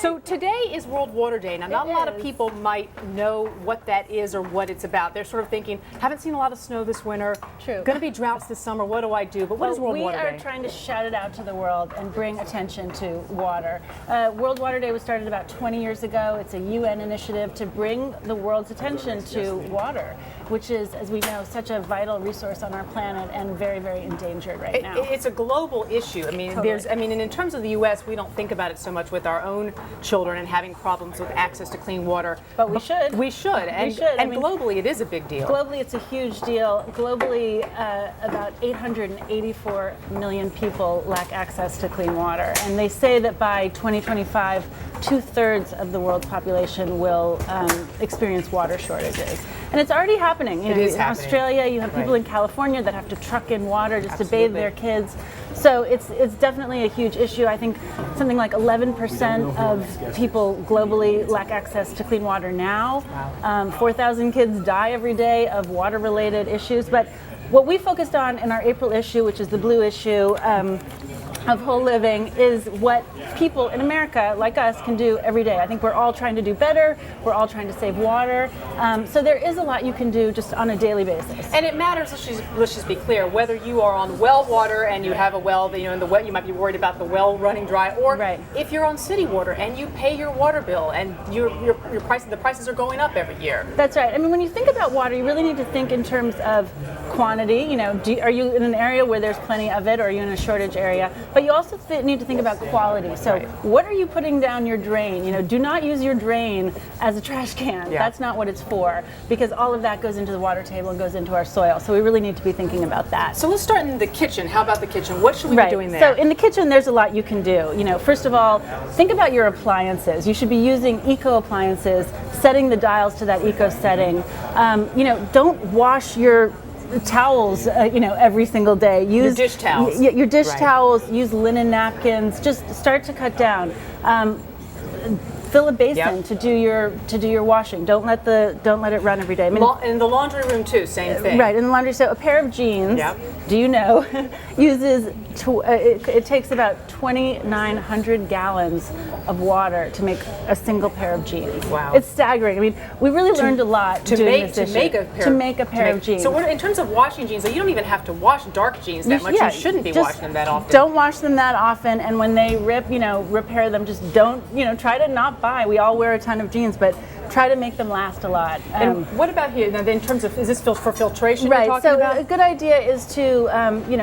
So today is World Water Day. Now, not a lot of people might know what that is or what it's about. They're sort of thinking, haven't seen a lot of snow this winter. True. Going to be droughts this summer. What do I do? But what is World Water Day? We are trying to shout it out to the world and bring attention to water. World Water Day was started about 20 years ago. It's a UN initiative to bring the world's attention to water, which is, as we know, such a vital resource on our planet and very, very endangered right now. It's a global issue. I mean, Totally. and in terms of the U.S., we don't think about it so much with our own children and having problems with access to clean water. But we should. We should. And globally, it is a big deal. Globally, it's a huge deal. Globally, about 884 million people lack access to clean water. And they say that by 2025, 2/3 of the world's population will experience water shortages. And it's already happening. It is in happening. Australia, you have people in California that have to truck in water just to bathe their kids. So it's definitely a huge issue. I think something like 11% of people globally lack access to clean water now. 4,000 kids die every day of water-related issues. But what we focused on in our April issue, which is the blue issue, of Whole Living, is what people in America like us can do every day. I think we're all trying to do better. We're all trying to save water. So there is a lot you can do just on a daily basis. And it matters. Let's just be clear. Whether you are on well water and you have a well, in the well, you might be worried about the well running dry, or if you're on city water and you pay your water bill and the prices are going up every year. That's right. I mean, when you think about water, you really need to think in terms of quantity. Are you in an area where there's plenty of it, or are you in a shortage area? But you also need to think about quality. So what are you putting down your drain? Do not use your drain as a trash can. Yeah. That's not what it's for, because all of that goes into the water table and goes into our soil. So we really need to be thinking about that. So let's start in the kitchen. How about the kitchen? What should we be doing there? So in the kitchen, there's a lot you can do. First of all, think about your appliances. You should be using eco appliances, setting the dials to that eco setting. Don't wash your towels, every single day. Use your dish towels. Your dish towels. Use linen napkins. Just start to cut down. Fill a basin to do your washing. Don't let it run every day. In the laundry room too, same thing. Right, in the laundry. So a pair of jeans, do you know, it takes about 2,900 gallons of water to make a single pair of jeans. Wow. It's staggering. I mean, we really learned a lot to make a pair of jeans. So in terms of washing jeans, you don't even have to wash dark jeans that much. You shouldn't be washing them that often. Don't wash them that often, and when they rip, repair them. Just don't, try to not buy. We all wear a ton of jeans, but try to make them last a lot. And what about here? Now, in terms of, is this for filtration right, you're talking about? So a good idea is to,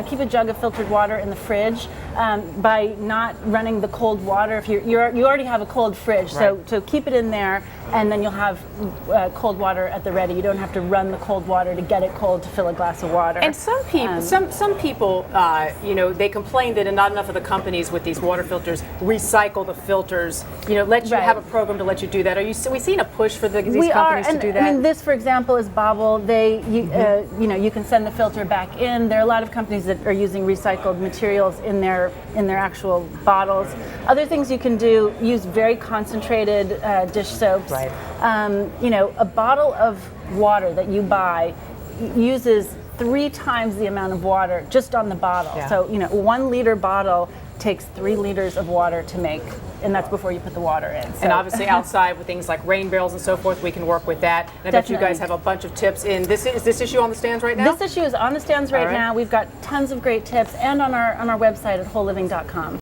keep a jug of filtered water in the fridge by not running the cold water. If you already have a cold fridge, so keep it in there, and then you'll have cold water at the ready. You don't have to run the cold water to get it cold to fill a glass of water. And some people, they complain that not enough of the companies with these water filters recycle the filters. Let you have a program to let you do that. Are we seeing a push for these companies to do that? I mean, this, for example, is Bobble. You can send the filter back in. There are a lot of companies that are using recycled materials in their actual bottles. Other things you can do: use very concentrated dish soaps. Right. A bottle of water that you buy uses 3 times the amount of water just on the bottle. Yeah. So 1 liter bottle takes 3 liters of water to make, and that's before you put the water in. So. And obviously outside with things like rain barrels and so forth, we can work with that. And I bet you guys have a bunch of tips in this. Is this issue on the stands right now? This issue is on the stands right now. We've got tons of great tips, and on our website at wholeliving.com.